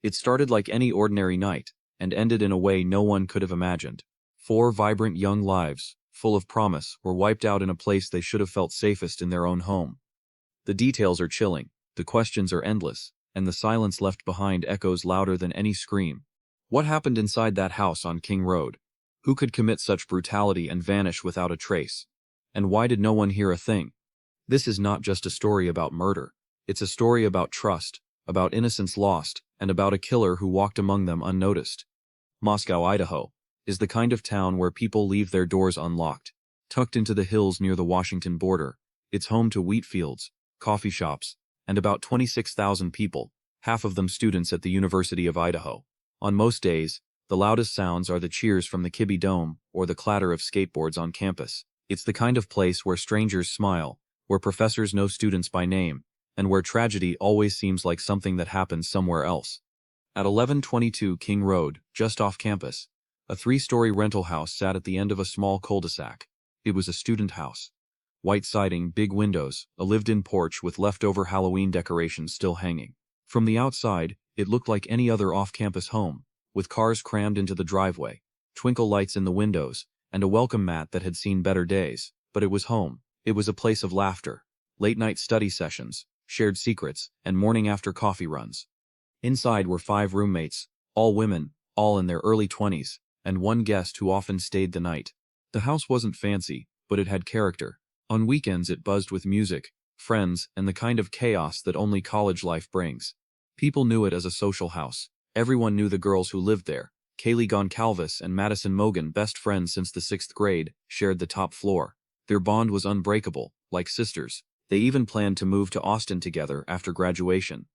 It started like any ordinary night, and ended in a way no one could have imagined. 4 vibrant young lives, full of promise, were wiped out in a place they should have felt safest in their own home. The details are chilling, the questions are endless, and the silence left behind echoes louder than any scream. What happened inside that house on King Road? Who could commit such brutality and vanish without a trace? And why did no one hear a thing? This is not just a story about murder. It's a story about trust, about innocence lost, and about a killer who walked among them unnoticed. Moscow, Idaho, is the kind of town where people leave their doors unlocked. Tucked into the hills near the Washington border, it's home to wheat fields, coffee shops, and about 26,000 people, half of them students at the University of Idaho. On most days, the loudest sounds are the cheers from the Kibbe Dome or the clatter of skateboards on campus. It's the kind of place where strangers smile, where professors know students by name, and where tragedy always seems like something that happens somewhere else. At 1122 King Road, just off campus, a 3-story rental house sat at the end of a small cul-de-sac. It was a student house. White siding, big windows, a lived-in porch with leftover Halloween decorations still hanging. From the outside, it looked like any other off-campus home, with cars crammed into the driveway, twinkle lights in the windows, and a welcome mat that had seen better days. But it was home. It was a place of laughter, late-night study sessions, shared secrets, and morning-after coffee runs. Inside were 5 roommates, all women, all in their early 20s, and one guest who often stayed the night. The house wasn't fancy, but it had character. On weekends it buzzed with music, friends, and the kind of chaos that only college life brings. People knew it as a social house. Everyone knew the girls who lived there. Kaylee Goncalves and Madison Mogen, best friends since the 6th grade, shared the top floor. Their bond was unbreakable, like sisters. They even planned to move to Austin together after graduation.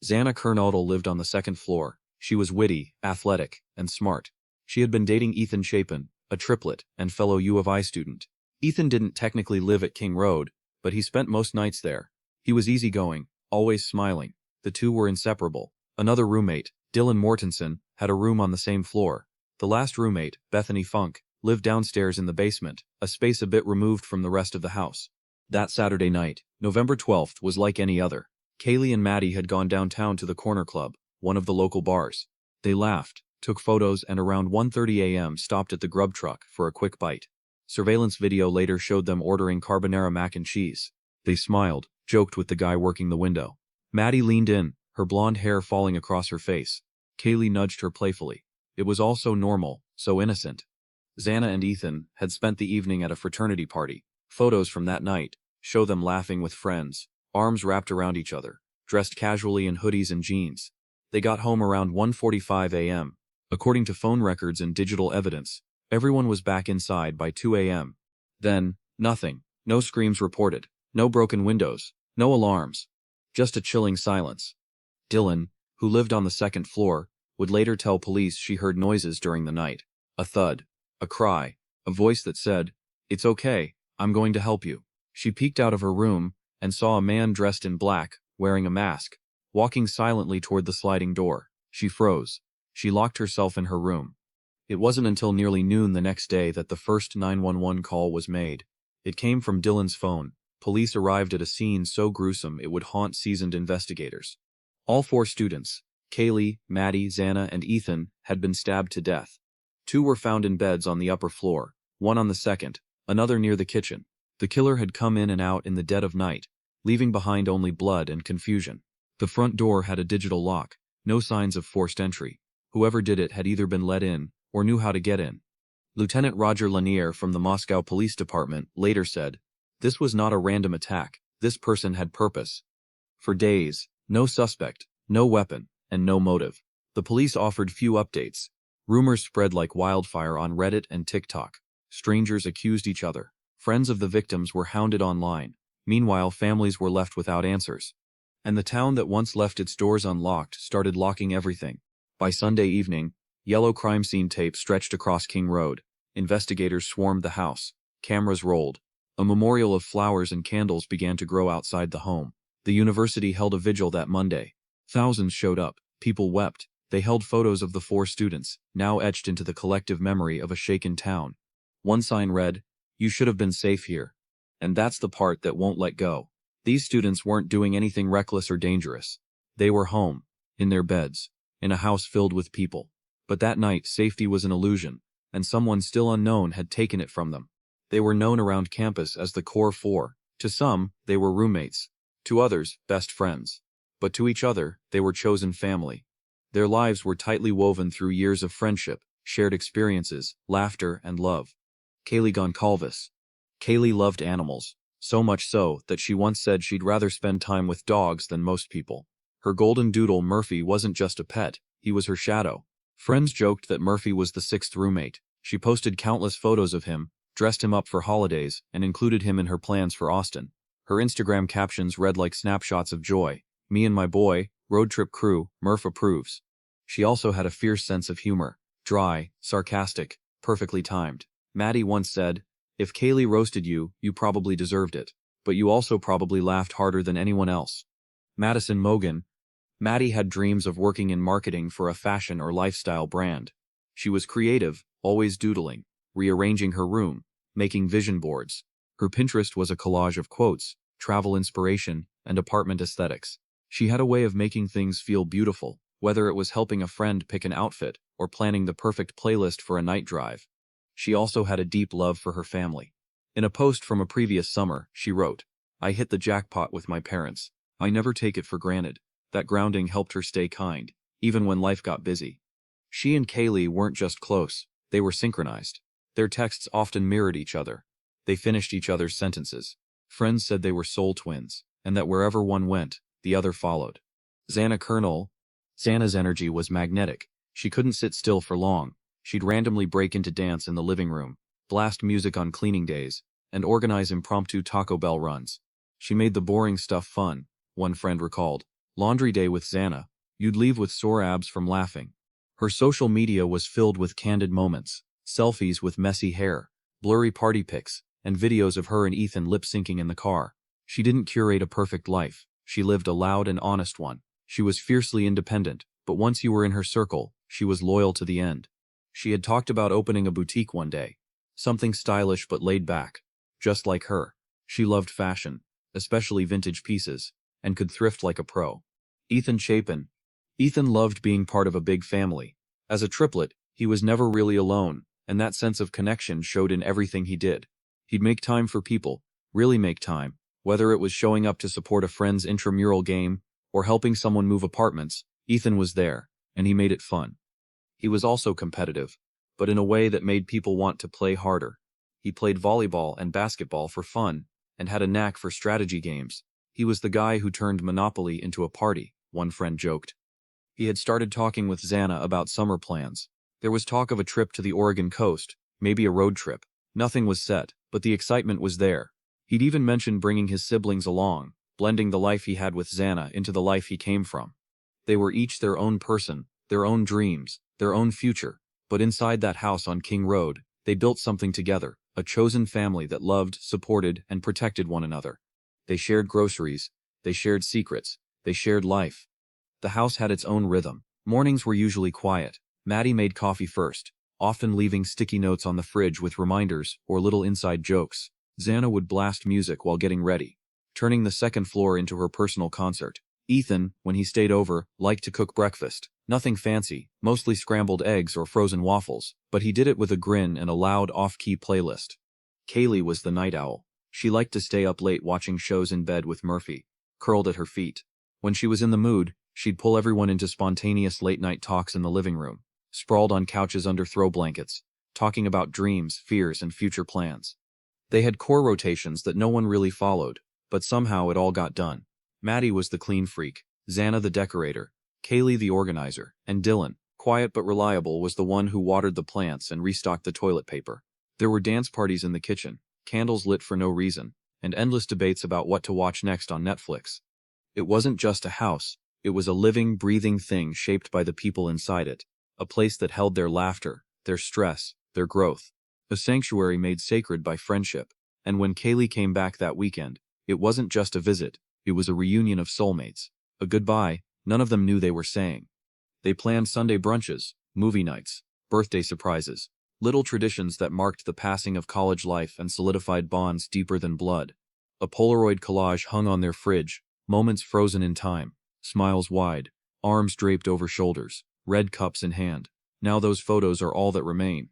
Xana Kernodle lived on the 2nd floor. She was witty, athletic, and smart. She had been dating Ethan Chapin, a triplet and fellow U of I student. Ethan didn't technically live at King Road, but he spent most nights there. He was easygoing, always smiling. The two were inseparable. Another roommate, Dylan Mortensen, had a room on the same floor. The last roommate, Bethany Funk, lived downstairs in the basement, a space a bit removed from the rest of the house. That Saturday night, November 12th, was like any other. Kaylee and Maddie had gone downtown to the Corner Club, one of the local bars. They laughed, took photos, and around 1:30 a.m. stopped at the grub truck for a quick bite. Surveillance video later showed them ordering carbonara mac and cheese. They smiled, joked with the guy working the window. Maddie leaned in, her blonde hair falling across her face. Kaylee nudged her playfully. It was all so normal, so innocent. Xana and Ethan had spent the evening at a fraternity party. Photos from that night show them laughing with friends, arms wrapped around each other, dressed casually in hoodies and jeans. They got home around 1:45 a.m. According to phone records and digital evidence, everyone was back inside by 2 a.m. Then, nothing. No screams reported. No broken windows. No alarms. Just a chilling silence. Dylan, who lived on the 2nd floor, would later tell police she heard noises during the night. A thud. A cry. A voice that said, "It's okay, I'm going to help you." She peeked out of her room and saw a man dressed in black, wearing a mask, walking silently toward the sliding door. She froze. She locked herself in her room. It wasn't until nearly noon the next day that the first 911 call was made. It came from Dylan's phone. Police arrived at a scene so gruesome it would haunt seasoned investigators. All 4 students, Kaylee, Maddie, Xana, and Ethan, had been stabbed to death. 2 were found in beds on the upper floor, one on the 2nd, another near the kitchen. The killer had come in and out in the dead of night, leaving behind only blood and confusion. The front door had a digital lock, no signs of forced entry. Whoever did it had either been let in, or knew how to get in. Lieutenant Roger Lanier from the Moscow Police Department later said, "This was not a random attack, this person had purpose." For days, no suspect, no weapon, and no motive. The police offered few updates. Rumors spread like wildfire on Reddit and TikTok. Strangers accused each other. Friends of the victims were hounded online. Meanwhile, families were left without answers. And the town that once left its doors unlocked started locking everything. By Sunday evening, yellow crime scene tape stretched across King Road. Investigators swarmed the house. Cameras rolled. A memorial of flowers and candles began to grow outside the home. The university held a vigil that Monday. Thousands showed up. People wept. They held photos of the 4 students, now etched into the collective memory of a shaken town. One sign read, "You should have been safe here." And that's the part that won't let go. These students weren't doing anything reckless or dangerous. They were home, in their beds, in a house filled with people. But that night, safety was an illusion, and someone still unknown had taken it from them. They were known around campus as the Core Four. To some, they were roommates. To others, best friends. But to each other, they were chosen family. Their lives were tightly woven through years of friendship, shared experiences, laughter, and love. Kaylee Goncalves. Kaylee loved animals, so much so that she once said she'd rather spend time with dogs than most people. Her golden doodle Murphy wasn't just a pet, he was her shadow. Friends joked that Murphy was the sixth roommate. She posted countless photos of him, dressed him up for holidays, and included him in her plans for Austin. Her Instagram captions read like snapshots of joy. "Me and my boy, road trip crew, Murph approves." She also had a fierce sense of humor, dry, sarcastic, perfectly timed. Maddie once said, "If Kaylee roasted you, you probably deserved it, but you also probably laughed harder than anyone else." Madison Mogen. Maddie had dreams of working in marketing for a fashion or lifestyle brand. She was creative, always doodling, rearranging her room, making vision boards. Her Pinterest was a collage of quotes, travel inspiration, and apartment aesthetics. She had a way of making things feel beautiful, whether it was helping a friend pick an outfit or planning the perfect playlist for a night drive. She also had a deep love for her family. In a post from a previous summer, she wrote, "I hit the jackpot with my parents. I never take it for granted." That grounding helped her stay kind, even when life got busy. She and Kaylee weren't just close, they were synchronized. Their texts often mirrored each other. They finished each other's sentences. Friends said they were soul twins, and that wherever one went, the other followed. Xana Kernodle. Xana's energy was magnetic. She couldn't sit still for long. She'd randomly break into dance in the living room, blast music on cleaning days, and organize impromptu Taco Bell runs. She made the boring stuff fun, one friend recalled. Laundry day with Xana, you'd leave with sore abs from laughing. Her social media was filled with candid moments, selfies with messy hair, blurry party pics, and videos of her and Ethan lip-syncing in the car. She didn't curate a perfect life, she lived a loud and honest one. She was fiercely independent, but once you were in her circle, she was loyal to the end. She had talked about opening a boutique one day. Something stylish but laid back. Just like her. She loved fashion, especially vintage pieces, and could thrift like a pro. Ethan Chapin. Ethan loved being part of a big family. As a triplet, he was never really alone, and that sense of connection showed in everything he did. He'd make time for people, really make time, whether it was showing up to support a friend's intramural game or helping someone move apartments. Ethan was there, and he made it fun. He was also competitive, but in a way that made people want to play harder. He played volleyball and basketball for fun, and had a knack for strategy games. He was the guy who turned Monopoly into a party, one friend joked. He had started talking with Xana about summer plans. There was talk of a trip to the Oregon coast, maybe a road trip. Nothing was set, but the excitement was there. He'd even mentioned bringing his siblings along, blending the life he had with Xana into the life he came from. They were each their own person, their own dreams, their own future, but inside that house on King Road, they built something together, a chosen family that loved, supported, and protected one another. They shared groceries, they shared secrets, they shared life. The house had its own rhythm. Mornings were usually quiet. Maddie made coffee first, often leaving sticky notes on the fridge with reminders or little inside jokes. Xana would blast music while getting ready, turning the second floor into her personal concert. Ethan, when he stayed over, liked to cook breakfast. Nothing fancy, mostly scrambled eggs or frozen waffles, but he did it with a grin and a loud off-key playlist. Kaylee was the night owl. She liked to stay up late watching shows in bed with Murphy, curled at her feet. When she was in the mood, she'd pull everyone into spontaneous late-night talks in the living room, sprawled on couches under throw blankets, talking about dreams, fears, and future plans. They had core rotations that no one really followed, but somehow it all got done. Maddie was the clean freak, Xana the decorator, Kaylee the organizer, and Dylan, quiet but reliable, was the one who watered the plants and restocked the toilet paper. There were dance parties in the kitchen, candles lit for no reason, and endless debates about what to watch next on Netflix. It wasn't just a house, it was a living, breathing thing shaped by the people inside it, a place that held their laughter, their stress, their growth, a sanctuary made sacred by friendship. And when Kaylee came back that weekend, it wasn't just a visit, it was a reunion of soulmates, a goodbye none of them knew they were saying. They planned Sunday brunches, movie nights, birthday surprises, little traditions that marked the passing of college life and solidified bonds deeper than blood. A Polaroid collage hung on their fridge, moments frozen in time, smiles wide, arms draped over shoulders. red cups in hand. Now those photos are all that remain.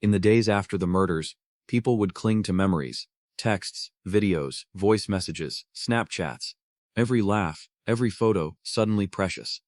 In the days after the murders, people would cling to memories, texts, videos, voice messages, Snapchats. Every laugh, every photo, suddenly precious.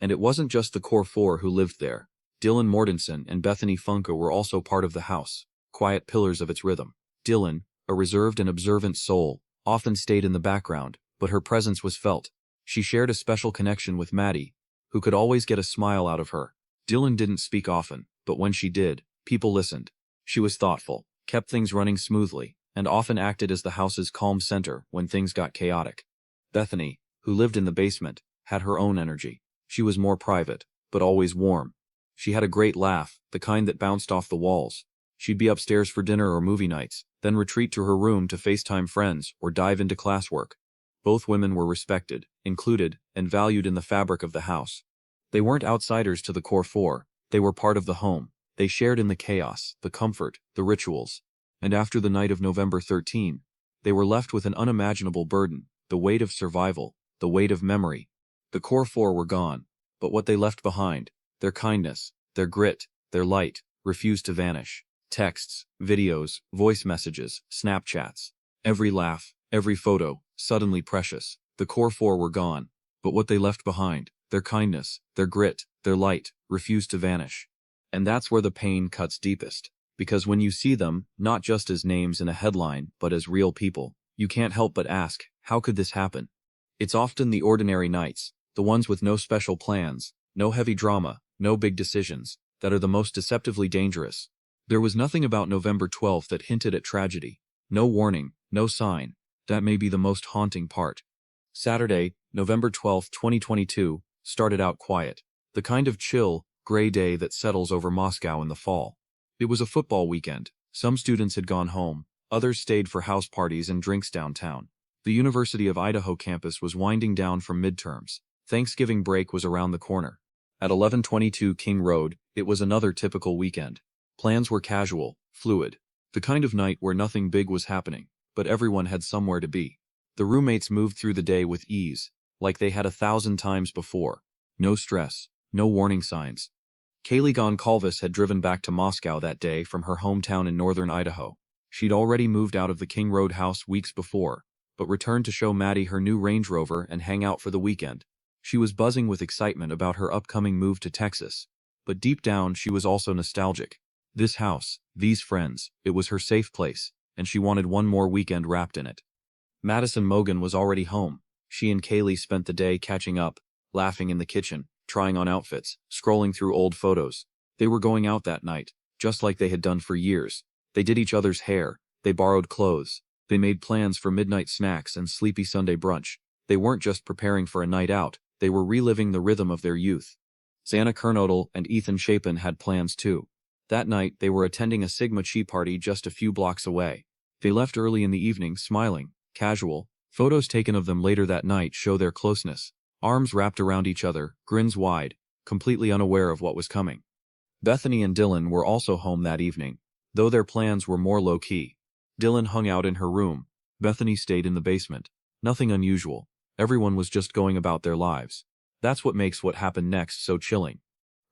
And it wasn't just the core four who lived there. Dylan Mortensen and Bethany Funke were also part of the house, quiet pillars of its rhythm. Dylan, a reserved and observant soul, often stayed in the background, but her presence was felt. She shared a special connection with Maddie, who could always get a smile out of her. Dylan didn't speak often, but when she did, people listened. She was thoughtful, kept things running smoothly, and often acted as the house's calm center when things got chaotic. Bethany, who lived in the basement, had her own energy. She was more private, but always warm. She had a great laugh, the kind that bounced off the walls. She'd be upstairs for dinner or movie nights, then retreat to her room to FaceTime friends or dive into classwork. Both women were respected, included, and valued in the fabric of the house. They weren't outsiders to the core four, they were part of the home. They shared in the chaos, the comfort, the rituals. And after the night of November 13, they were left with an unimaginable burden, the weight of survival, the weight of memory. The core four were gone, but what they left behind, their kindness, their grit, their light, refused to vanish. Texts, videos, voice messages, Snapchats. Every laugh, every photo, suddenly precious. The core four were gone, but what they left behind, their kindness, their grit, their light, refused to vanish. And that's where the pain cuts deepest. Because when you see them, not just as names in a headline, but as real people, you can't help but ask, how could this happen? It's often the ordinary nights, the ones with no special plans, no heavy drama, no big decisions, that are the most deceptively dangerous. There was nothing about November 12th that hinted at tragedy. No warning, no sign. That may be the most haunting part. Saturday, November 12th, 2022, started out quiet. The kind of chill, gray day that settles over Moscow in the fall. It was a football weekend. Some students had gone home, others stayed for house parties and drinks downtown. The University of Idaho campus was winding down from midterms. Thanksgiving break was around the corner. At 1122 King Road, it was another typical weekend. Plans were casual, fluid. The kind of night where nothing big was happening, but everyone had somewhere to be. The roommates moved through the day with ease, like they had 1,000 times before. No stress, no warning signs. Kaylee Goncalves had driven back to Moscow that day from her hometown in northern Idaho. She'd already moved out of the King Road house weeks before, but returned to show Maddie her new Range Rover and hang out for the weekend. She was buzzing with excitement about her upcoming move to Texas, but deep down she was also nostalgic. This house, these friends, it was her safe place, and she wanted one more weekend wrapped in it. Madison Mogen was already home. She and Kaylee spent the day catching up, laughing in the kitchen, trying on outfits, scrolling through old photos. They were going out that night, just like they had done for years. They did each other's hair, they borrowed clothes, they made plans for midnight snacks and sleepy Sunday brunch. They weren't just preparing for a night out, they were reliving the rhythm of their youth. Xana Kernodle and Ethan Chapin had plans too. That night, they were attending a Sigma Chi party just a few blocks away. They left early in the evening, smiling, casual. Photos taken of them later that night show their closeness. Arms wrapped around each other, grins wide, completely unaware of what was coming. Bethany and Dylan were also home that evening, though their plans were more low-key. Dylan hung out in her room. Bethany stayed in the basement. Nothing unusual. Everyone was just going about their lives. That's what makes what happened next so chilling.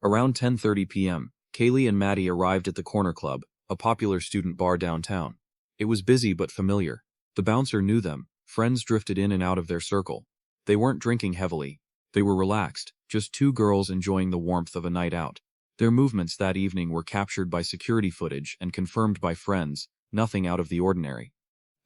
Around 10:30 p.m., Kaylee and Maddie arrived at the Corner Club, a popular student bar downtown. It was busy but familiar. The bouncer knew them. Friends drifted in and out of their circle. They weren't drinking heavily. They were relaxed, just two girls enjoying the warmth of a night out. Their movements that evening were captured by security footage and confirmed by friends, nothing out of the ordinary.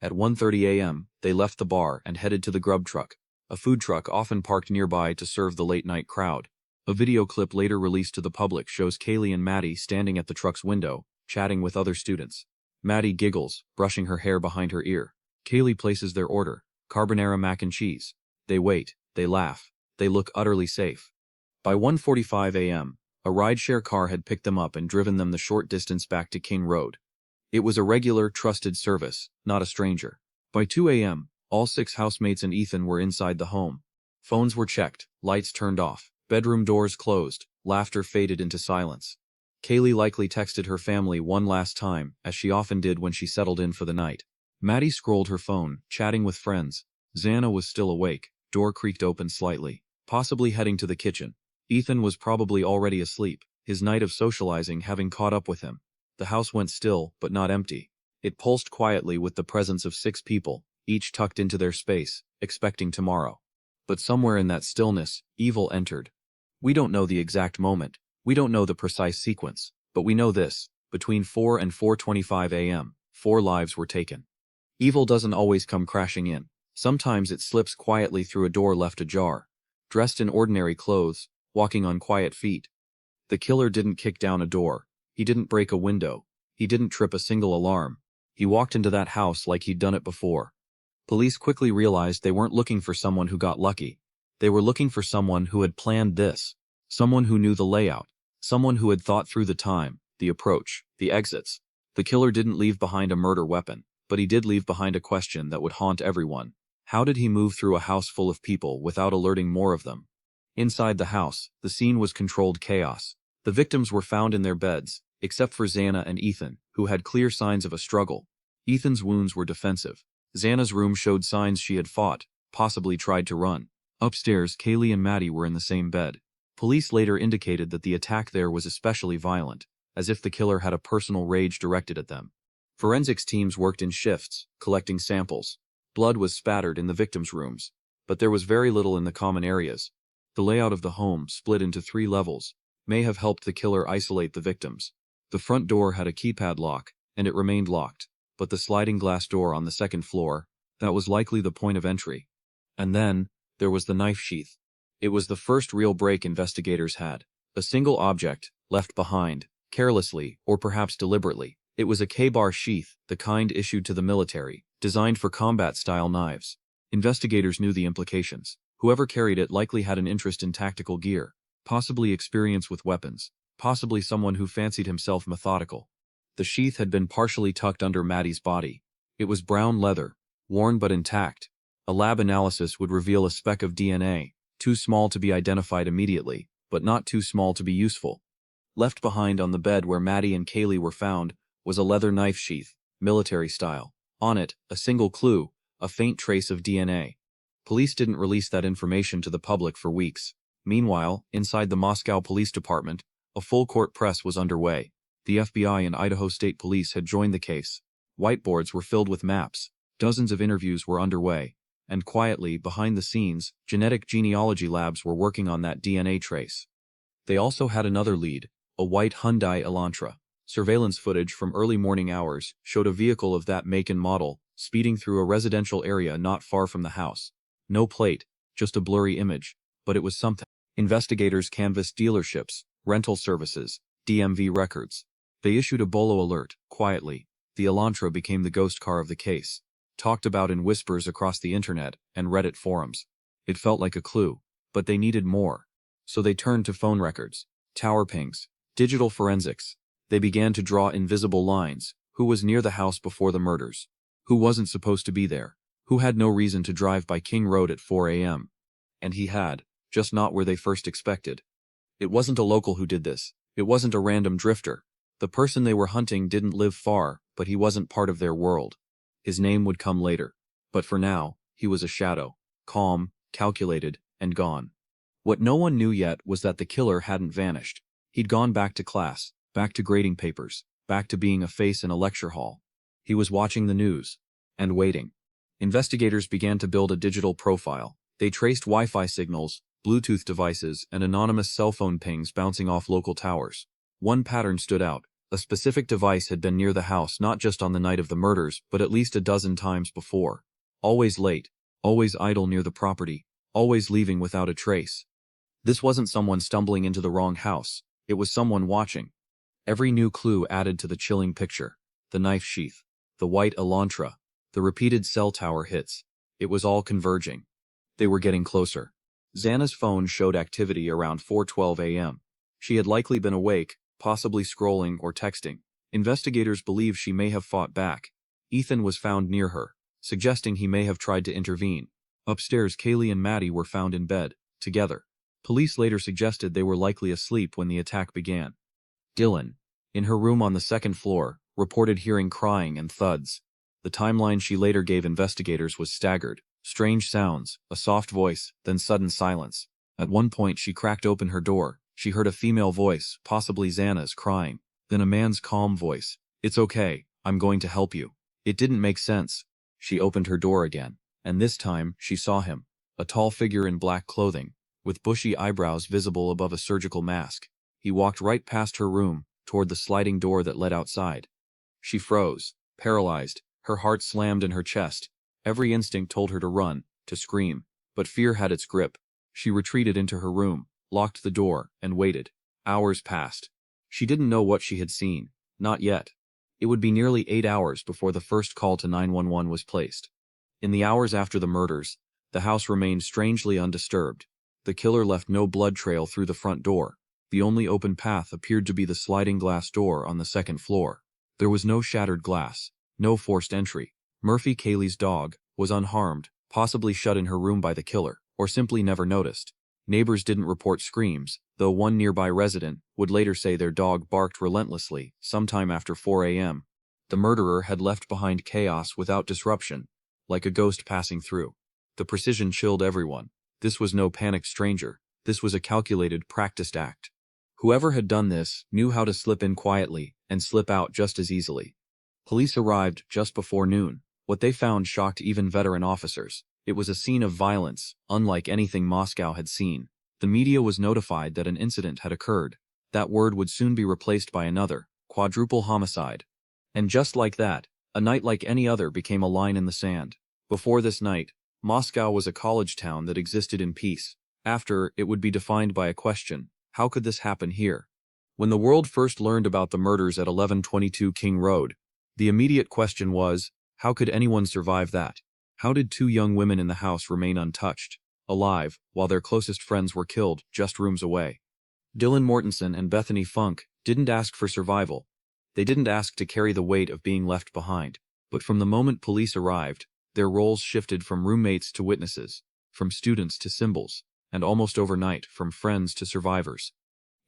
At 1:30 a.m., they left the bar and headed to the Grub Truck, a food truck often parked nearby to serve the late-night crowd. A video clip later released to the public shows Kaylee and Maddie standing at the truck's window, chatting with other students. Maddie giggles, brushing her hair behind her ear. Kaylee places their order, carbonara mac and cheese. They wait, they laugh, they look utterly safe. By 1:45 a.m., a rideshare car had picked them up and driven them the short distance back to King Road. It was a regular, trusted service, not a stranger. By 2 a.m., all 6 housemates and Ethan were inside the home. Phones were checked, lights turned off, bedroom doors closed, laughter faded into silence. Kaylee likely texted her family one last time, as she often did when she settled in for the night. Maddie scrolled her phone, chatting with friends. Xana was still awake, door creaked open slightly, possibly heading to the kitchen. Ethan was probably already asleep, his night of socializing having caught up with him. The house went still, but not empty. It pulsed quietly with the presence of 6 people, each tucked into their space, expecting tomorrow. But somewhere in that stillness, evil entered. We don't know the exact moment, we don't know the precise sequence, but we know this: between 4 and 4:25 a.m., 4 lives were taken. Evil doesn't always come crashing in. Sometimes it slips quietly through a door left ajar, dressed in ordinary clothes, walking on quiet feet. The killer didn't kick down a door, he didn't break a window, he didn't trip a single alarm. He walked into that house like he'd done it before. Police quickly realized they weren't looking for someone who got lucky. They were looking for someone who had planned this. Someone who knew the layout. Someone who had thought through the time, the approach, the exits. The killer didn't leave behind a murder weapon, but he did leave behind a question that would haunt everyone. How did he move through a house full of people without alerting more of them? Inside the house, the scene was controlled chaos. The victims were found in their beds, except for Xana and Ethan, who had clear signs of a struggle. Ethan's wounds were defensive. Xana's room showed signs she had fought, possibly tried to run. Upstairs, Kaylee and Maddie were in the same bed. Police later indicated that the attack there was especially violent, as if the killer had a personal rage directed at them. Forensics teams worked in shifts, collecting samples. Blood was spattered in the victims' rooms, but there was very little in the common areas. The layout of the home, split into 3 levels, may have helped the killer isolate the victims. The front door had a keypad lock, and it remained locked, but the sliding glass door on the 2nd floor, that was likely the point of entry. And then, there was the knife sheath. It was the first real break investigators had. A single object, left behind, carelessly, or perhaps deliberately. It was a K-bar sheath, the kind issued to the military, designed for combat-style knives. Investigators knew the implications. Whoever carried it likely had an interest in tactical gear, possibly experience with weapons, possibly someone who fancied himself methodical. The sheath had been partially tucked under Maddie's body. It was brown leather, worn but intact. A lab analysis would reveal a speck of DNA, too small to be identified immediately, but not too small to be useful. Left behind on the bed where Maddie and Kaylee were found was a leather knife sheath, military style. On it, a single clue, a faint trace of DNA. Police didn't release that information to the public for weeks. Meanwhile, inside the Moscow Police Department, a full-court press was underway. The FBI and Idaho State Police had joined the case. Whiteboards were filled with maps. Dozens of interviews were underway. And quietly, behind the scenes, genetic genealogy labs were working on that DNA trace. They also had another lead, a white Hyundai Elantra. Surveillance footage from early morning hours showed a vehicle of that make and model speeding through a residential area not far from the house. No plate, just a blurry image, but it was something. Investigators canvassed dealerships, rental services, DMV records. They issued a bolo alert, quietly. The Elantra became the ghost car of the case, talked about in whispers across the internet and Reddit forums. It felt like a clue, but they needed more. So they turned to phone records, tower pings, digital forensics. They began to draw invisible lines. Who was near the house before the murders? Who wasn't supposed to be there? Who had no reason to drive by King Road at 4 a.m.? And he had, just not where they first expected. It wasn't a local who did this. It wasn't a random drifter. The person they were hunting didn't live far, but he wasn't part of their world. His name would come later. But for now, he was a shadow, calm, calculated, and gone. What no one knew yet was that the killer hadn't vanished. He'd gone back to class, back to grading papers, back to being a face in a lecture hall. He was watching the news. And waiting. Investigators began to build a digital profile. They traced Wi-Fi signals, Bluetooth devices, and anonymous cell phone pings bouncing off local towers. One pattern stood out. A specific device had been near the house not just on the night of the murders, but at least a dozen times before. Always late, always idle near the property, always leaving without a trace. This wasn't someone stumbling into the wrong house. It was someone watching. Every new clue added to the chilling picture. The knife sheath, the white Elantra, the repeated cell tower hits. It was all converging. They were getting closer. Xana's phone showed activity around 4:12 a.m. She had likely been awake, possibly scrolling or texting. Investigators believe she may have fought back. Ethan was found near her, suggesting he may have tried to intervene. Upstairs, Kaylee and Maddie were found in bed, together. Police later suggested they were likely asleep when the attack began. Dylan, in her room on the 2nd floor, reported hearing crying and thuds. The timeline she later gave investigators was staggered. Strange sounds, a soft voice, then sudden silence. At one point she cracked open her door. She heard a female voice, possibly Xana's, crying. Then a man's calm voice. "It's okay, I'm going to help you." It didn't make sense. She opened her door again, and this time she saw him. A tall figure in black clothing, with bushy eyebrows visible above a surgical mask. He walked right past her room, toward the sliding door that led outside. She froze, paralyzed, her heart slammed in her chest. Every instinct told her to run, to scream, but fear had its grip. She retreated into her room, locked the door, and waited. Hours passed. She didn't know what she had seen. Not yet. It would be nearly 8 hours before the first call to 911 was placed. In the hours after the murders, the house remained strangely undisturbed. The killer left no blood trail through the front door. The only open path appeared to be the sliding glass door on the second floor. There was no shattered glass, no forced entry. Murphy, Kaylee's dog, was unharmed, possibly shut in her room by the killer, or simply never noticed. Neighbors didn't report screams, though one nearby resident would later say their dog barked relentlessly sometime after 4 a.m. The murderer had left behind chaos without disruption, like a ghost passing through. The precision chilled everyone. This was no panicked stranger. This was a calculated, practiced act. Whoever had done this knew how to slip in quietly and slip out just as easily. Police arrived just before noon. What they found shocked even veteran officers. It was a scene of violence, unlike anything Moscow had seen. The media was notified that an incident had occurred. That word would soon be replaced by another: quadruple homicide. And just like that, a night like any other became a line in the sand. Before this night, Moscow was a college town that existed in peace. After, it would be defined by a question: how could this happen here? When the world first learned about the murders at 1122 King Road, the immediate question was, how could anyone survive that? How did two young women in the house remain untouched, alive, while their closest friends were killed just rooms away? Dylan Mortensen and Bethany Funk didn't ask for survival. They didn't ask to carry the weight of being left behind. But from the moment police arrived, their roles shifted from roommates to witnesses, from students to symbols, and almost overnight from friends to survivors.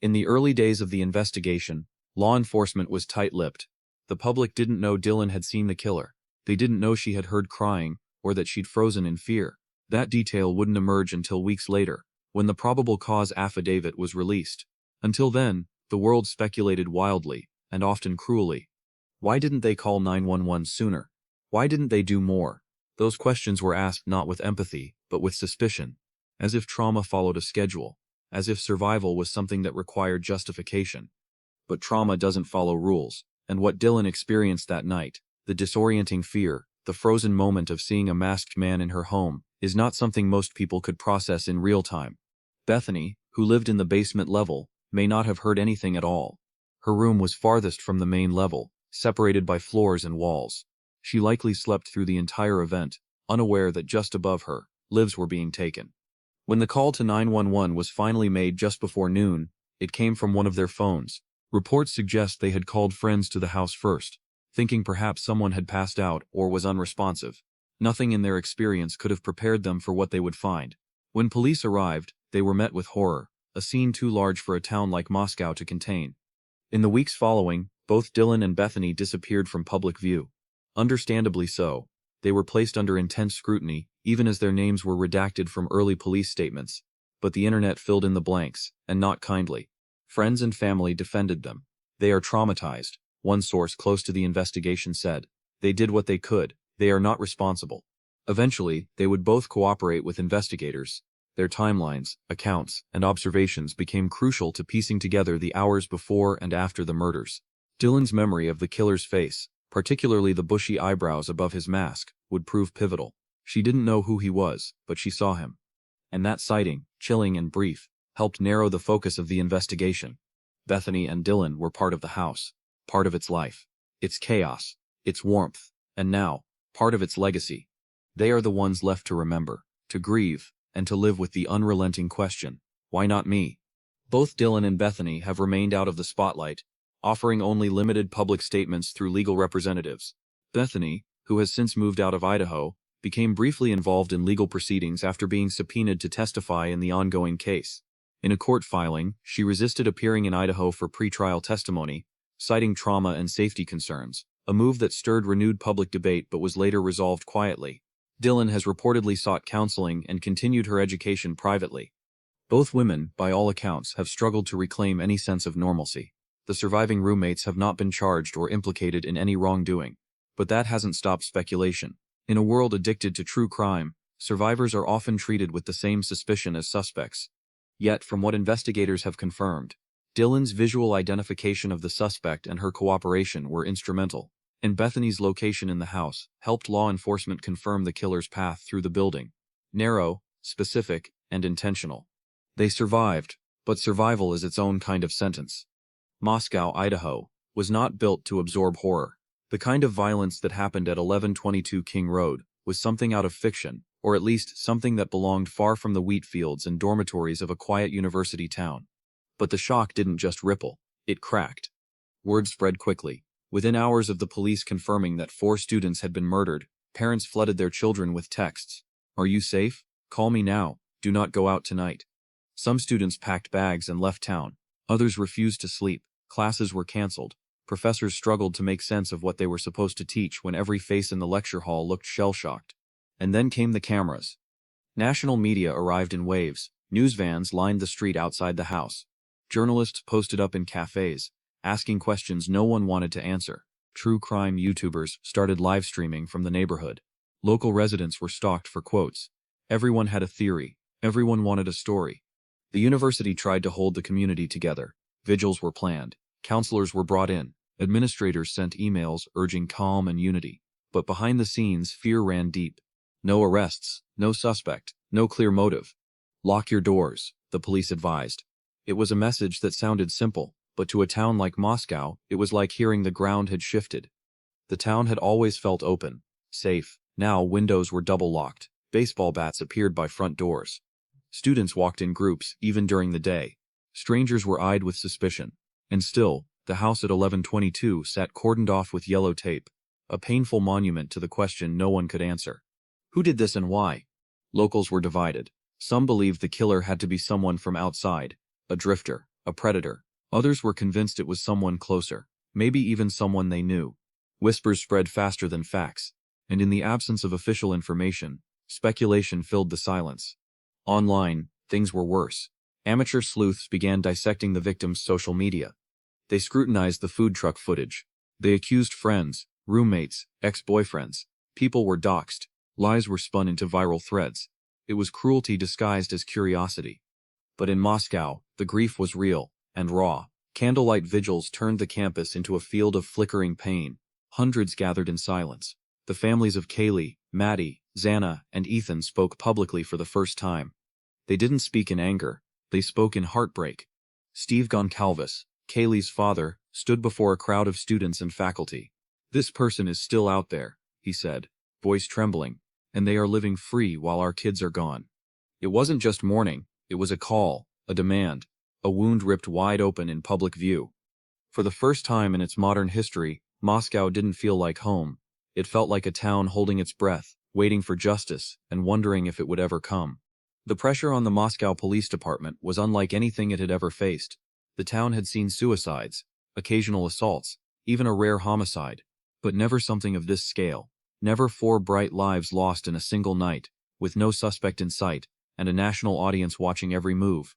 In the early days of the investigation, law enforcement was tight-lipped. The public didn't know Dylan had seen the killer. They didn't know she had heard crying, or that she'd frozen in fear. That detail wouldn't emerge until weeks later, when the probable cause affidavit was released. Until then, the world speculated wildly, and often cruelly. Why didn't they call 911 sooner? Why didn't they do more? Those questions were asked not with empathy, but with suspicion. As if trauma followed a schedule. As if survival was something that required justification. But trauma doesn't follow rules, and what Dylan experienced that night, the disorienting fear, the frozen moment of seeing a masked man in her home, is not something most people could process in real time. Bethany, who lived in the basement level, may not have heard anything at all. Her room was farthest from the main level, separated by floors and walls. She likely slept through the entire event, unaware that just above her, lives were being taken. When the call to 911 was finally made just before noon, it came from one of their phones. Reports suggest they had called friends to the house first, thinking perhaps someone had passed out or was unresponsive. Nothing in their experience could have prepared them for what they would find. When police arrived, they were met with horror, a scene too large for a town like Moscow to contain. In the weeks following, both Dylan and Bethany disappeared from public view. Understandably so. They were placed under intense scrutiny, even as their names were redacted from early police statements. But the internet filled in the blanks, and not kindly. Friends and family defended them. They are traumatized, one source close to the investigation said. They did what they could. They are not responsible. Eventually, they would both cooperate with investigators. Their timelines, accounts, and observations became crucial to piecing together the hours before and after the murders. Dylan's memory of the killer's face, particularly the bushy eyebrows above his mask, would prove pivotal. She didn't know who he was, but she saw him. And that sighting, chilling and brief, helped narrow the focus of the investigation. Bethany and Dylan were part of the house, part of its life, its chaos, its warmth, and now, part of its legacy. They are the ones left to remember, to grieve, and to live with the unrelenting question, why not me? Both Dylan and Bethany have remained out of the spotlight, offering only limited public statements through legal representatives. Bethany, who has since moved out of Idaho, became briefly involved in legal proceedings after being subpoenaed to testify in the ongoing case. In a court filing, she resisted appearing in Idaho for pretrial testimony, citing trauma and safety concerns, a move that stirred renewed public debate but was later resolved quietly. Dylan has reportedly sought counseling and continued her education privately. Both women, by all accounts, have struggled to reclaim any sense of normalcy. The surviving roommates have not been charged or implicated in any wrongdoing, but that hasn't stopped speculation. In a world addicted to true crime, survivors are often treated with the same suspicion as suspects. Yet, from what investigators have confirmed, Dylan's visual identification of the suspect and her cooperation were instrumental, and Bethany's location in the house helped law enforcement confirm the killer's path through the building. Narrow, specific, and intentional. They survived, but survival is its own kind of sentence. Moscow, Idaho, was not built to absorb horror. The kind of violence that happened at 1122 King Road was something out of fiction, or at least something that belonged far from the wheat fields and dormitories of a quiet university town. But the shock didn't just ripple, it cracked. Word spread quickly. Within hours of the police confirming that 4 students had been murdered, parents flooded their children with texts. "Are you safe? Call me now. Do not go out tonight." Some students packed bags and left town. Others refused to sleep. Classes were canceled. Professors struggled to make sense of what they were supposed to teach when every face in the lecture hall looked shell-shocked. And then came the cameras. National media arrived in waves. News vans lined the street outside the house. Journalists posted up in cafes, asking questions no one wanted to answer. True crime YouTubers started live streaming from the neighborhood. Local residents were stalked for quotes. Everyone had a theory. Everyone wanted a story. The university tried to hold the community together. Vigils were planned. Counselors were brought in. Administrators sent emails urging calm and unity. But behind the scenes, fear ran deep. No arrests, no suspect, no clear motive. "Lock your doors," the police advised. It was a message that sounded simple, but to a town like Moscow, it was like hearing the ground had shifted. The town had always felt open, safe. Now windows were double-locked. Baseball bats appeared by front doors. Students walked in groups, even during the day. Strangers were eyed with suspicion. And still, the house at 1122 sat cordoned off with yellow tape, a painful monument to the question no one could answer. Who did this and why? Locals were divided. Some believed the killer had to be someone from outside, a drifter, a predator. Others were convinced it was someone closer, maybe even someone they knew. Whispers spread faster than facts, and in the absence of official information, speculation filled the silence. Online, things were worse. Amateur sleuths began dissecting the victim's social media. They scrutinized the food truck footage. They accused friends, roommates, ex-boyfriends. People were doxxed. Lies were spun into viral threads. It was cruelty disguised as curiosity. But in Moscow, the grief was real and raw. Candlelight vigils turned the campus into a field of flickering pain. Hundreds gathered in silence. The families of Kaylee, Maddie, Xana, and Ethan spoke publicly for the first time. They didn't speak in anger. They spoke in heartbreak. Steve Goncalves, Kaylee's father, stood before a crowd of students and faculty. "This person is still out there," he said, voice trembling, "and they are living free while our kids are gone." It wasn't just mourning, it was a call, a demand, a wound ripped wide open in public view. For the first time in its modern history, Moscow didn't feel like home. It felt like a town holding its breath, waiting for justice, and wondering if it would ever come. The pressure on the Moscow Police Department was unlike anything it had ever faced. The town had seen suicides, occasional assaults, even a rare homicide, but never something of this scale. Never 4 bright lives lost in a single night, with no suspect in sight, and a national audience watching every move.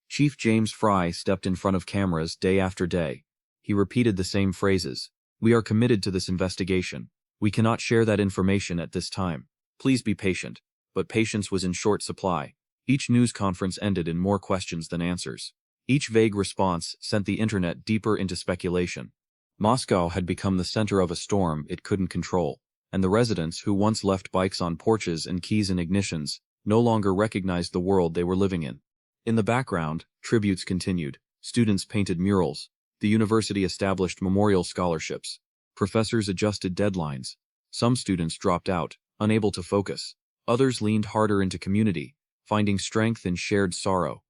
Chief James Fry stepped in front of cameras day after day. He repeated the same phrases. "We are committed to this investigation. We cannot share that information at this time. Please be patient." But patience was in short supply. Each news conference ended in more questions than answers. Each vague response sent the internet deeper into speculation. Moscow had become the center of a storm it couldn't control, and the residents who once left bikes on porches and keys in ignitions no longer recognized the world they were living in. In the background, tributes continued. Students painted murals. The university established memorial scholarships. Professors adjusted deadlines. Some students dropped out, unable to focus. Others leaned harder into community, finding strength in shared sorrow.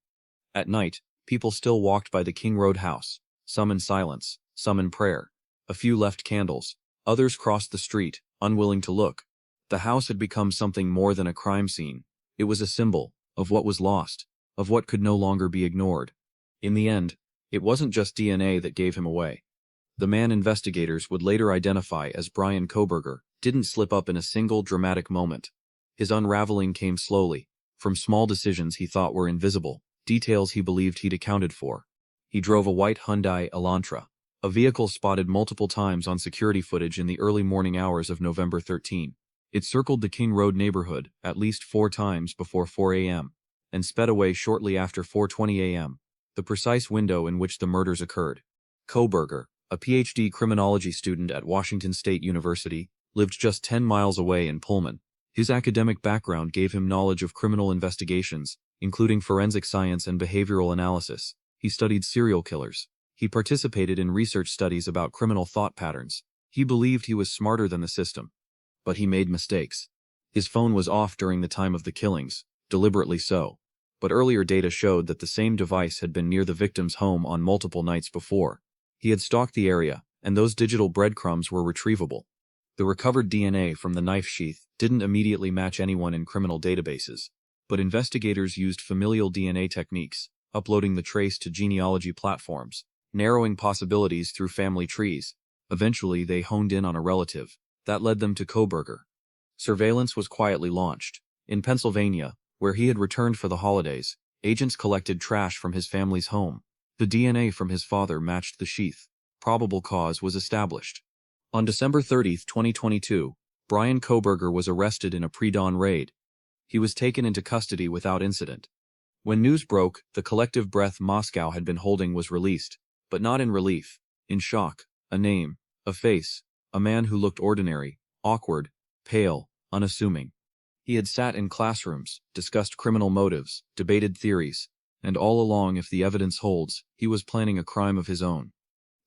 At night, people still walked by the King Road house, some in silence, some in prayer. A few left candles. Others crossed the street, unwilling to look. The house had become something more than a crime scene. It was a symbol of what was lost, of what could no longer be ignored. In the end, it wasn't just DNA that gave him away. The man investigators would later identify as Bryan Kohberger didn't slip up in a single dramatic moment. His unraveling came slowly, from small decisions he thought were invisible, details he believed he'd accounted for. He drove a white Hyundai Elantra, a vehicle spotted multiple times on security footage in the early morning hours of November 13. It circled the King Road neighborhood at least 4 times before 4 a.m. and sped away shortly after 4:20 a.m., the precise window in which the murders occurred. Kohberger, a PhD criminology student at Washington State University, lived just 10 miles away in Pullman. His academic background gave him knowledge of criminal investigations, including forensic science and behavioral analysis. He studied serial killers. He participated in research studies about criminal thought patterns. He believed he was smarter than the system. But he made mistakes. His phone was off during the time of the killings, deliberately so. But earlier data showed that the same device had been near the victim's home on multiple nights before. He had stalked the area, and those digital breadcrumbs were retrievable. The recovered DNA from the knife sheath didn't immediately match anyone in criminal databases, but investigators used familial DNA techniques, uploading the trace to genealogy platforms, narrowing possibilities through family trees. Eventually, they honed in on a relative. That led them to Kohberger. Surveillance was quietly launched. In Pennsylvania, where he had returned for the holidays, agents collected trash from his family's home. The DNA from his father matched the sheath. Probable cause was established. On December 30, 2022, Bryan Kohberger was arrested in a pre-dawn raid. He was taken into custody without incident. When news broke, the collective breath Moscow had been holding was released, but not in relief, in shock. A name, a face, a man who looked ordinary, awkward, pale, unassuming. He had sat in classrooms, discussed criminal motives, debated theories, and all along, if the evidence holds, he was planning a crime of his own.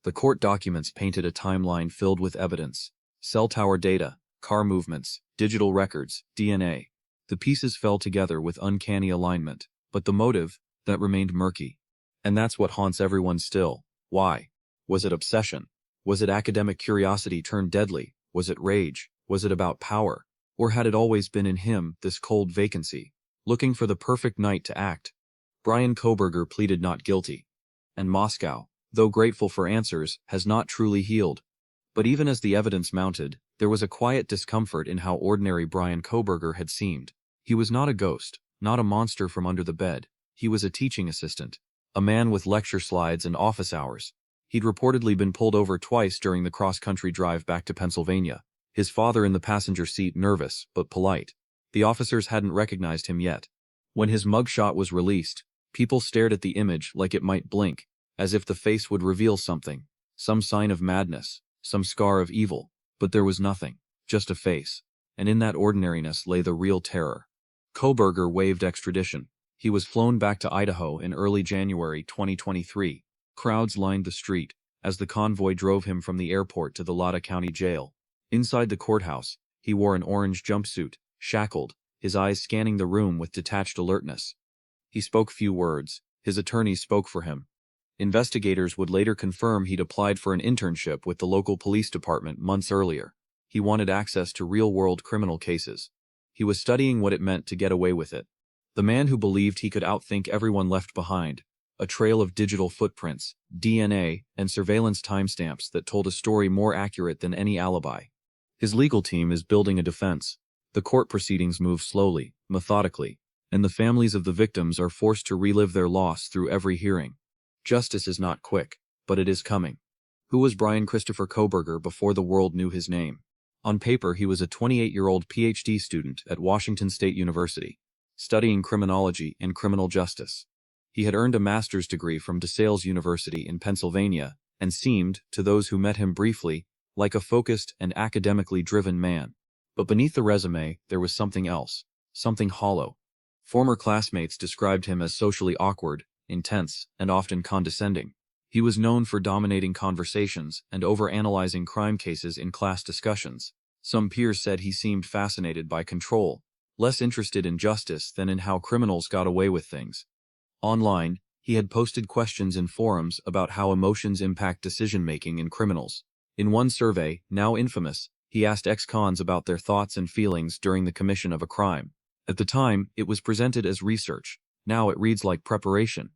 The court documents painted a timeline filled with evidence: cell tower data, car movements, digital records, DNA. The pieces fell together with uncanny alignment, but the motive, that remained murky. And that's what haunts everyone still. Why? Was it obsession? Was it academic curiosity turned deadly? Was it rage? Was it about power? Or had it always been in him, this cold vacancy, looking for the perfect night to act? Bryan Kohberger pleaded not guilty. And Moscow, though grateful for answers, has not truly healed. But even as the evidence mounted, there was a quiet discomfort in how ordinary Bryan Kohberger had seemed. He was not a ghost, not a monster from under the bed. He was a teaching assistant, a man with lecture slides and office hours. He'd reportedly been pulled over twice during the cross-country drive back to Pennsylvania, his father in the passenger seat nervous but polite. The officers hadn't recognized him yet. When his mugshot was released, people stared at the image like it might blink, as if the face would reveal something, some sign of madness, some scar of evil. But there was nothing, just a face. And in that ordinariness lay the real terror. Kohberger waived extradition. He was flown back to Idaho in early January 2023. Crowds lined the street as the convoy drove him from the airport to the Latah County Jail. Inside the courthouse, he wore an orange jumpsuit, shackled, his eyes scanning the room with detached alertness. He spoke few words. His attorneys spoke for him. Investigators would later confirm he'd applied for an internship with the local police department months earlier. He wanted access to real-world criminal cases. He was studying what it meant to get away with it. The man who believed he could outthink everyone left behind. A trail of digital footprints, DNA, and surveillance timestamps that told a story more accurate than any alibi. His legal team is building a defense. The court proceedings move slowly, methodically, and the families of the victims are forced to relive their loss through every hearing. Justice is not quick, but it is coming. Who was Bryan Christopher Kohberger before the world knew his name? On paper, he was a 28-year-old PhD student at Washington State University, studying criminology and criminal justice. He had earned a master's degree from DeSales University in Pennsylvania and seemed, to those who met him briefly, like a focused and academically driven man. But beneath the resume, there was something else, something hollow. Former classmates described him as socially awkward, intense, and often condescending. He was known for dominating conversations and overanalyzing crime cases in class discussions. Some peers said he seemed fascinated by control, less interested in justice than in how criminals got away with things. Online, he had posted questions in forums about how emotions impact decision-making in criminals. In one survey, now infamous, he asked ex-cons about their thoughts and feelings during the commission of a crime. At the time, it was presented as research. Now it reads like preparation.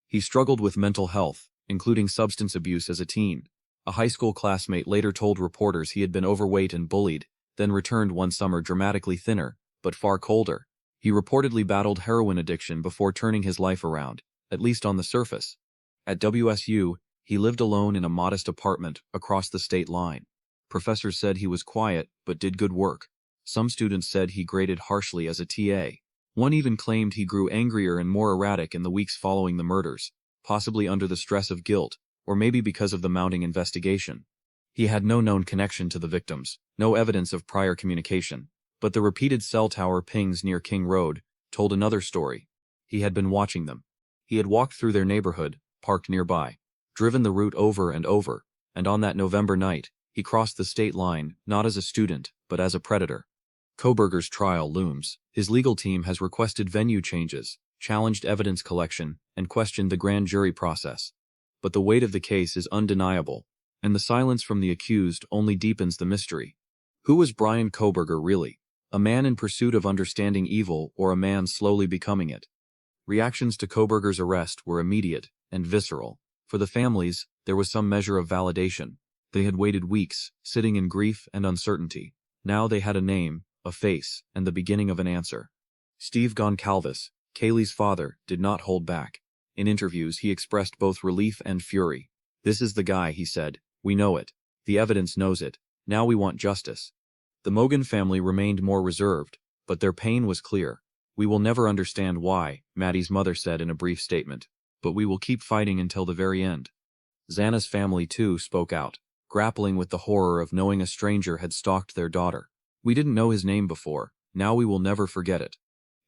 He struggled with mental health, including substance abuse as a teen. A high school classmate later told reporters he had been overweight and bullied, then returned one summer dramatically thinner, but far colder. He reportedly battled heroin addiction before turning his life around. at least on the surface. At WSU, he lived alone in a modest apartment across the state line. Professors said he was quiet but did good work. Some students said he graded harshly as a TA. One even claimed he grew angrier and more erratic in the weeks following the murders, possibly under the stress of guilt, or maybe because of the mounting investigation. He had no known connection to the victims, no evidence of prior communication, but the repeated cell tower pings near King Road told another story. He had been watching them. He had walked through their neighborhood, parked nearby, driven the route over, and on that November night, he crossed the state line, not as a student, but as a predator. Kohberger's trial looms. His legal team has requested venue changes, challenged evidence collection, and questioned the grand jury process. But the weight of the case is undeniable, and the silence from the accused only deepens the mystery. Who was Bryan Kohberger really? A man in pursuit of understanding evil, or a man slowly becoming it? Reactions to Kohberger's arrest were immediate and visceral. For the families, there was some measure of validation. They had waited weeks, sitting in grief and uncertainty. Now they had a name, a face, and the beginning of an answer. Steve Goncalves, Kaylee's father, did not hold back. In interviews, he expressed both relief and fury. "This is the guy," he said. "We know it. The evidence knows it. Now we want justice." The Mogen family remained more reserved, but their pain was clear. "We will never understand why," Maddie's mother said in a brief statement, "but we will keep fighting until the very end." Xana's family, too, spoke out, grappling with the horror of knowing a stranger had stalked their daughter. "We didn't know his name before. Now we will never forget it."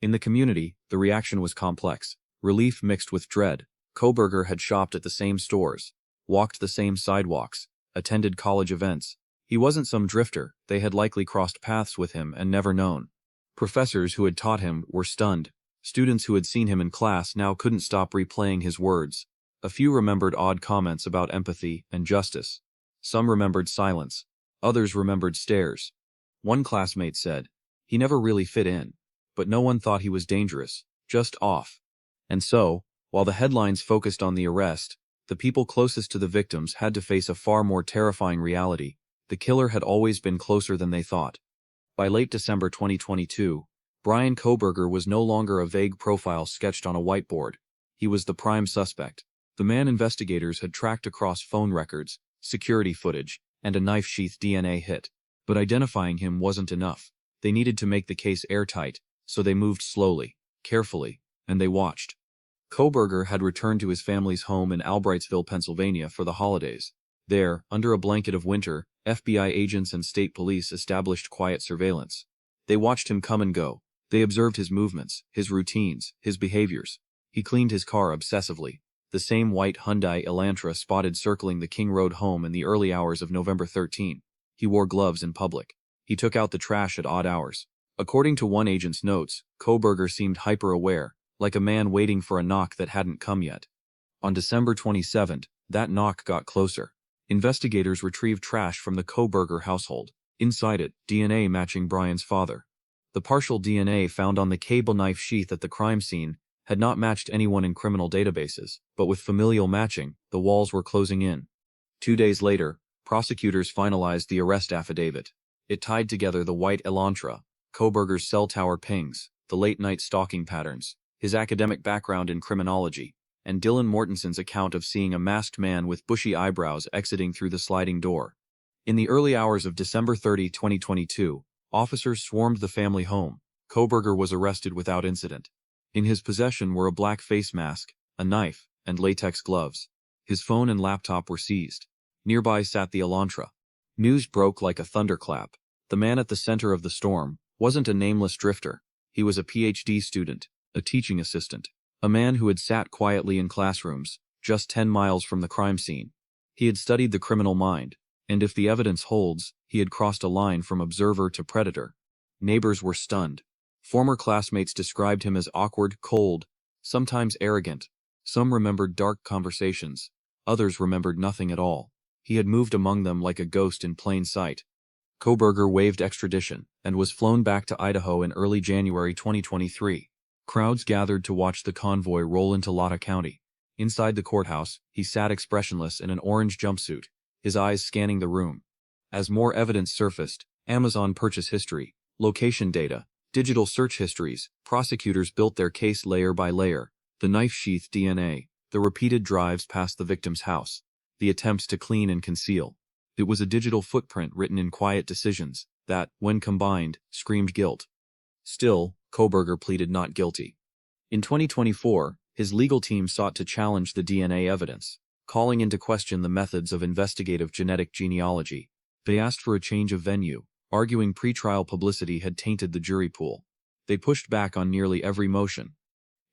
In the community, the reaction was complex. Relief mixed with dread. Kohberger had shopped at the same stores, walked the same sidewalks, attended college events. He wasn't some drifter. They had likely crossed paths with him and never known. Professors who had taught him were stunned. Students who had seen him in class now couldn't stop replaying his words. A few remembered odd comments about empathy and justice. Some remembered silence. Others remembered stares. One classmate said, "He never really fit in." But no one thought he was dangerous, just off. And so, while the headlines focused on the arrest, the people closest to the victims had to face a far more terrifying reality. The killer had always been closer than they thought. By late December 2022, Bryan Kohberger was no longer a vague profile sketched on a whiteboard. He was the prime suspect. The man investigators had tracked across phone records, security footage, and a knife sheath DNA hit. But identifying him wasn't enough. They needed to make the case airtight, so they moved slowly, carefully, and they watched. Kohberger had returned to his family's home in Albrightsville, Pennsylvania for the holidays. There, under a blanket of winter, FBI agents and state police established quiet surveillance. They watched him come and go. They observed his movements, his routines, his behaviors. He cleaned his car obsessively. The same white Hyundai Elantra spotted circling the King Road home in the early hours of November 13. He wore gloves in public. He took out the trash at odd hours. According to one agent's notes, Kohberger seemed hyper-aware, like a man waiting for a knock that hadn't come yet. On December 27, that knock got closer. Investigators retrieved trash from the Kohberger household. Inside it, DNA matching Bryan's father. The partial DNA found on the cable knife sheath at the crime scene had not matched anyone in criminal databases, but with familial matching, the walls were closing in. 2 days later, prosecutors finalized the arrest affidavit. It tied together the white Elantra, Kohberger's cell tower pings, the late-night stalking patterns, his academic background in criminology, and Dylan Mortenson's account of seeing a masked man with bushy eyebrows exiting through the sliding door. In the early hours of December 30, 2022, officers swarmed the family home. Kohberger was arrested without incident. In his possession were a black face mask, a knife, and latex gloves. His phone and laptop were seized. Nearby sat the Elantra. News broke like a thunderclap. The man at the center of the storm wasn't a nameless drifter. He was a PhD student, a teaching assistant, a man who had sat quietly in classrooms, just 10 miles from the crime scene. He had studied the criminal mind, and if the evidence holds, he had crossed a line from observer to predator. Neighbors were stunned. Former classmates described him as awkward, cold, sometimes arrogant. Some remembered dark conversations. Others remembered nothing at all. He had moved among them like a ghost in plain sight. Kohberger waived extradition and was flown back to Idaho in early January 2023. Crowds gathered to watch the convoy roll into Lata County. Inside the courthouse, he sat expressionless in an orange jumpsuit, his eyes scanning the room. As more evidence surfaced, Amazon purchase history, location data, digital search histories, prosecutors built their case layer by layer. The knife sheath DNA, the repeated drives past the victim's house, the attempts to clean and conceal. It was a digital footprint written in quiet decisions that, when combined, screamed guilt. Still, Kohberger pleaded not guilty. In 2024, his legal team sought to challenge the DNA evidence, calling into question the methods of investigative genetic genealogy. They asked for a change of venue, arguing pretrial publicity had tainted the jury pool. They pushed back on nearly every motion.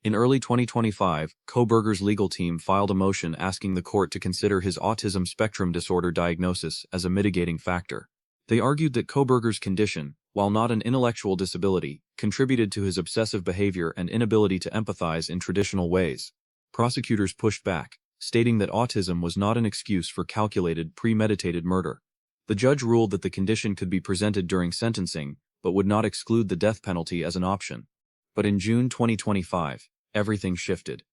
In early 2025, Kohberger's legal team filed a motion asking the court to consider his autism spectrum disorder diagnosis as a mitigating factor. They argued that Kohberger's condition, while not an intellectual disability, contributed to his obsessive behavior and inability to empathize in traditional ways. Prosecutors pushed back, stating that autism was not an excuse for calculated, premeditated murder. The judge ruled that the condition could be presented during sentencing, but would not exclude the death penalty as an option. But in June 2025, everything shifted.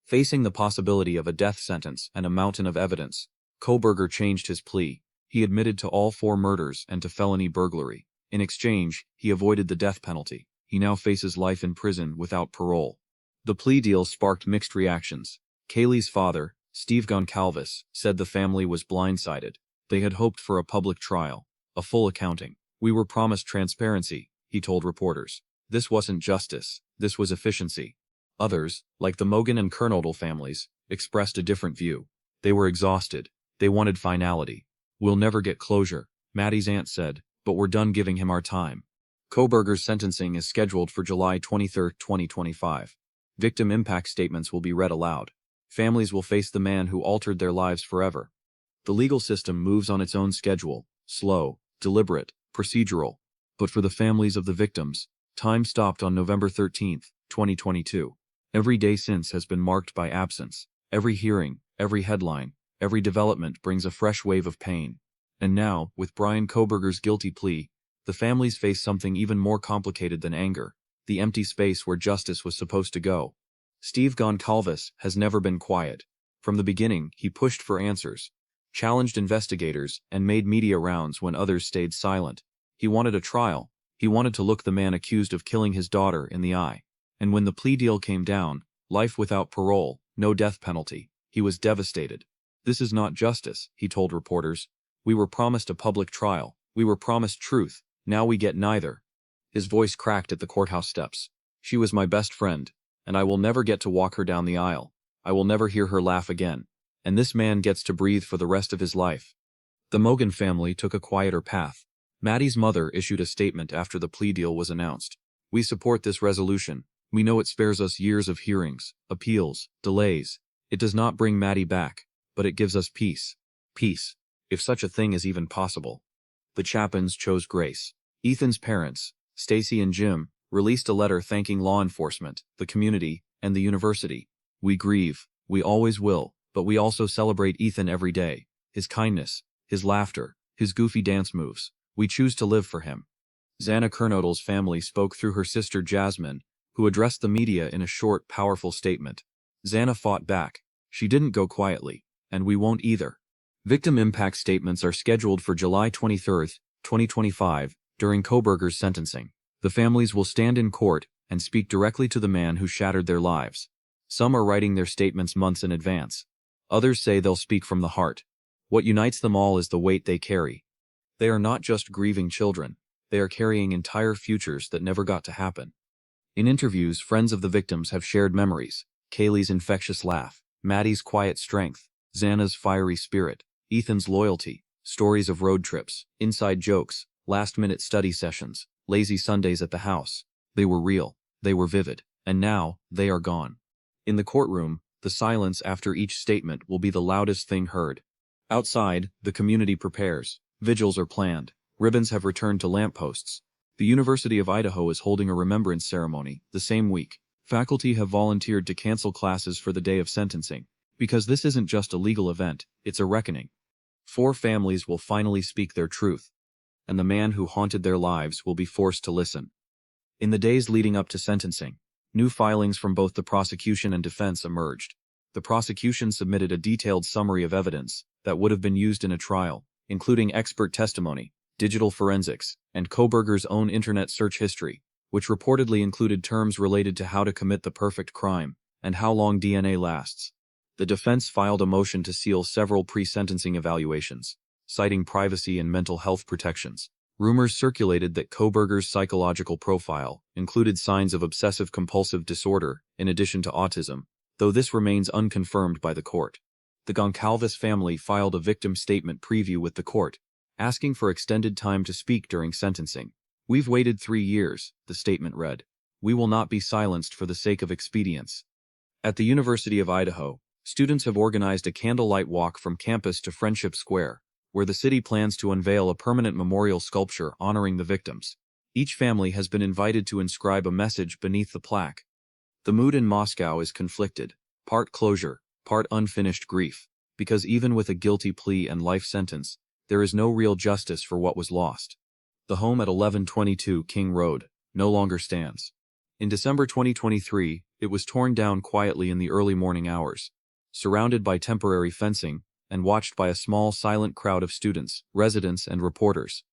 Facing the possibility of a death sentence and a mountain of evidence, Kohberger changed his plea. He admitted to all 4 murders and to felony burglary. In exchange, he avoided the death penalty. He now faces life in prison without parole. The plea deal sparked mixed reactions. Kaylee's father, Steve Goncalves, said the family was blindsided. They had hoped for a public trial, a full accounting. "We were promised transparency," he told reporters. "This wasn't justice, this was efficiency." Others, like the Mogen and Kernodle families, expressed a different view. They were exhausted. They wanted finality. "We'll never get closure," Maddie's aunt said, "but we're done giving him our time." Kohberger's sentencing is scheduled for July 23, 2025. Victim impact statements will be read aloud. Families will face the man who altered their lives forever. The legal system moves on its own schedule, slow, deliberate, procedural. But for the families of the victims, time stopped on November 13, 2022. Every day since has been marked by absence. Every hearing, every headline, every development brings a fresh wave of pain. And now, with Bryan Kohberger's guilty plea, the families face something even more complicated than anger: the empty space where justice was supposed to go. Steve Goncalves has never been quiet. From the beginning, he pushed for answers, challenged investigators, and made media rounds when others stayed silent. He wanted a trial. He wanted to look the man accused of killing his daughter in the eye. And when the plea deal came down, life without parole, no death penalty, he was devastated. "This is not justice," he told reporters. "We were promised a public trial. We were promised truth. Now we get neither." His voice cracked at the courthouse steps. "She was my best friend, and I will never get to walk her down the aisle. I will never hear her laugh again. And this man gets to breathe for the rest of his life." The Mogen family took a quieter path. Maddie's mother issued a statement after the plea deal was announced. "We support this resolution. We know it spares us years of hearings, appeals, delays. It does not bring Maddie back, but it gives us peace. Peace, if such a thing is even possible." The Chapins chose grace. Ethan's parents, Stacy and Jim, released a letter thanking law enforcement, the community, and the university. "We grieve, we always will, but we also celebrate Ethan every day. His kindness, his laughter, his goofy dance moves. We choose to live for him." Xana Kernodle's family spoke through her sister Jasmine, who addressed the media in a short, powerful statement. Xana fought back. "She didn't go quietly, and we won't either." Victim impact statements are scheduled for July 23, 2025, during Kohberger's sentencing. The families will stand in court and speak directly to the man who shattered their lives. Some are writing their statements months in advance. Others say they'll speak from the heart. What unites them all is the weight they carry. They are not just grieving children. They are carrying entire futures that never got to happen. In interviews, friends of the victims have shared memories: Kaylee's infectious laugh, Maddie's quiet strength, Xana's fiery spirit, Ethan's loyalty, stories of road trips, inside jokes, last-minute study sessions, lazy Sundays at the house. They were real, they were vivid, and now, they are gone. In the courtroom, the silence after each statement will be the loudest thing heard. Outside, the community prepares. Vigils are planned. Ribbons have returned to lampposts. The University of Idaho is holding a remembrance ceremony the same week. Faculty have volunteered to cancel classes for the day of sentencing, because this isn't just a legal event, it's a reckoning. 4 families will finally speak their truth, and the man who haunted their lives will be forced to listen. In the days leading up to sentencing, new filings from both the prosecution and defense emerged. The prosecution submitted a detailed summary of evidence that would have been used in a trial, including expert testimony, digital forensics, and Kohberger's own internet search history, which reportedly included terms related to how to commit the perfect crime and how long DNA lasts. The defense filed a motion to seal several pre-sentencing evaluations, citing privacy and mental health protections. Rumors circulated that Kohberger's psychological profile included signs of obsessive-compulsive disorder in addition to autism, though this remains unconfirmed by the court. The Goncalves family filed a victim statement preview with the court, asking for extended time to speak during sentencing. "We've waited 3 years," the statement read. "We will not be silenced for the sake of expedience." At the University of Idaho, students have organized a candlelight walk from campus to Friendship Square, where the city plans to unveil a permanent memorial sculpture honoring the victims. Each family has been invited to inscribe a message beneath the plaque. The mood in Moscow is conflicted, part closure, part unfinished grief, because even with a guilty plea and life sentence, there is no real justice for what was lost. The home at 1122 King Road no longer stands. In December 2023, it was torn down quietly in the early morning hours, surrounded by temporary fencing, and watched by a small silent crowd of students, residents, and reporters.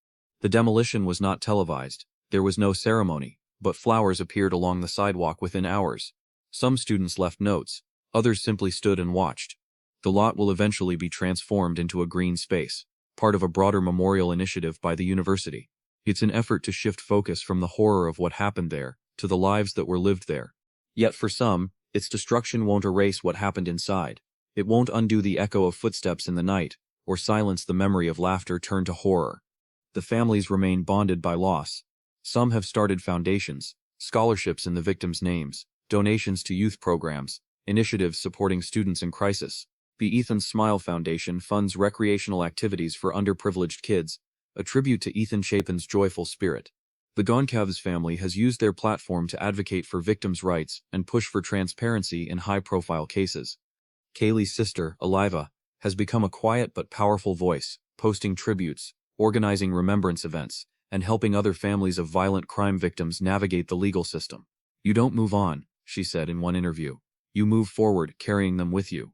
The demolition was not televised, there was no ceremony, but flowers appeared along the sidewalk within hours. Some students left notes, others simply stood and watched. The lot will eventually be transformed into a green space, part of a broader memorial initiative by the university. It's an effort to shift focus from the horror of what happened there to the lives that were lived there. Yet for some, its destruction won't erase what happened inside. It won't undo the echo of footsteps in the night, or silence the memory of laughter turned to horror. The families remain bonded by loss. Some have started foundations, scholarships in the victims' names, donations to youth programs, initiatives supporting students in crisis. The Ethan Smile Foundation funds recreational activities for underprivileged kids, a tribute to Ethan Chapin's joyful spirit. The Goncalves family has used their platform to advocate for victims' rights and push for transparency in high-profile cases. Kaylee's sister, Aliva, has become a quiet but powerful voice, posting tributes, organizing remembrance events, and helping other families of violent crime victims navigate the legal system. "You don't move on," she said in one interview. "You move forward, carrying them with you."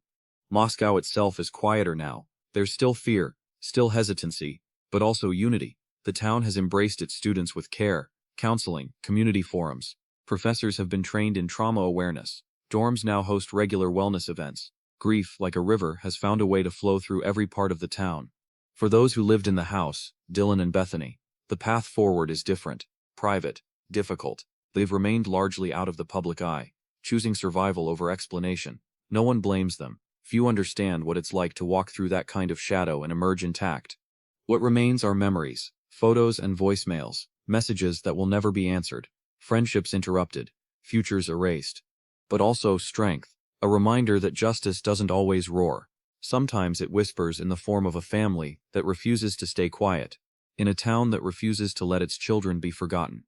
Moscow itself is quieter now. There's still fear, still hesitancy, but also unity. The town has embraced its students with care, counseling, community forums. Professors have been trained in trauma awareness. Dorms now host regular wellness events. Grief, like a river, has found a way to flow through every part of the town. For those who lived in the house, Dylan and Bethany, the path forward is different, private, difficult. They've remained largely out of the public eye, choosing survival over explanation. No one blames them. Few understand what it's like to walk through that kind of shadow and emerge intact. What remains are memories, photos and voicemails, messages that will never be answered, friendships interrupted, futures erased. But also strength. A reminder that justice doesn't always roar. Sometimes it whispers in the form of a family that refuses to stay quiet, in a town that refuses to let its children be forgotten.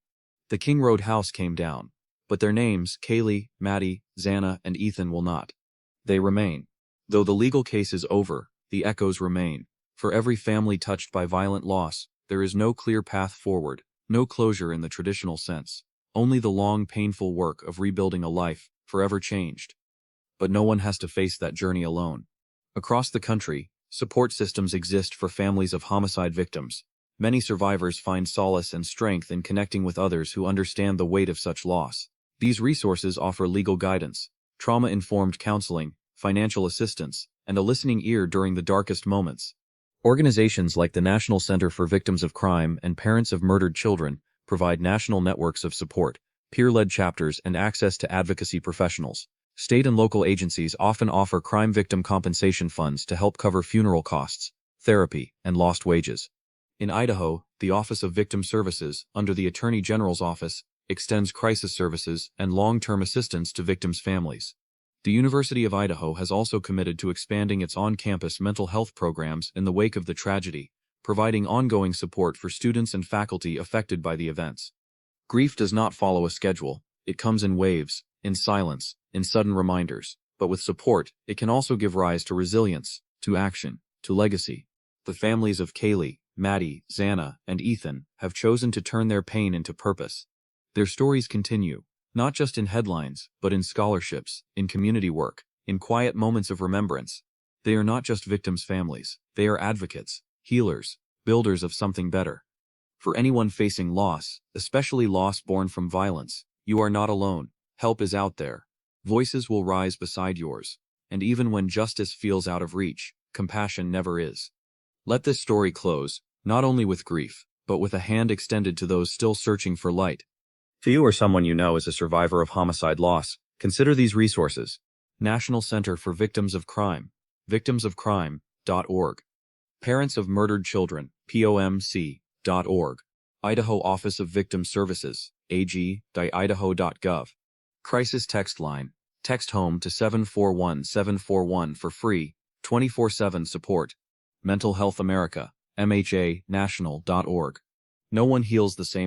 The King Road house came down, but their names, Kaylee, Maddie, Xana, and Ethan, will not. They remain. Though the legal case is over, the echoes remain. For every family touched by violent loss, there is no clear path forward, no closure in the traditional sense, only the long, painful work of rebuilding a life, forever changed. But no one has to face that journey alone. Across the country, support systems exist for families of homicide victims. Many survivors find solace and strength in connecting with others who understand the weight of such loss. These resources offer legal guidance, trauma-informed counseling, financial assistance, and a listening ear during the darkest moments. Organizations like the National Center for Victims of Crime and Parents of Murdered Children provide national networks of support, peer-led chapters, and access to advocacy professionals. State and local agencies often offer crime victim compensation funds to help cover funeral costs, therapy, and lost wages. In Idaho, the Office of Victim Services, under the Attorney General's Office, extends crisis services and long-term assistance to victims' families. The University of Idaho has also committed to expanding its on-campus mental health programs in the wake of the tragedy, providing ongoing support for students and faculty affected by the events. Grief does not follow a schedule. It comes in waves, in silence, in sudden reminders. But with support, it can also give rise to resilience, to action, to legacy. The families of Kaylee, Maddie, Xana, and Ethan have chosen to turn their pain into purpose. Their stories continue, not just in headlines, but in scholarships, in community work, in quiet moments of remembrance. They are not just victims' families, they are advocates, healers, builders of something better. For anyone facing loss, especially loss born from violence, you are not alone. Help is out there. Voices will rise beside yours. And even when justice feels out of reach, compassion never is. Let this story close, not only with grief, but with a hand extended to those still searching for light. If you or someone you know is a survivor of homicide loss, consider these resources. National Center for Victims of Crime, victimsofcrime.org. Parents of Murdered Children, POMC.org. Idaho Office of Victim Services, ag.idaho.gov. Crisis Text Line. Text HOME to 741-741 for free, 24/7 support. Mental Health America, MHA, national.org. No one heals the same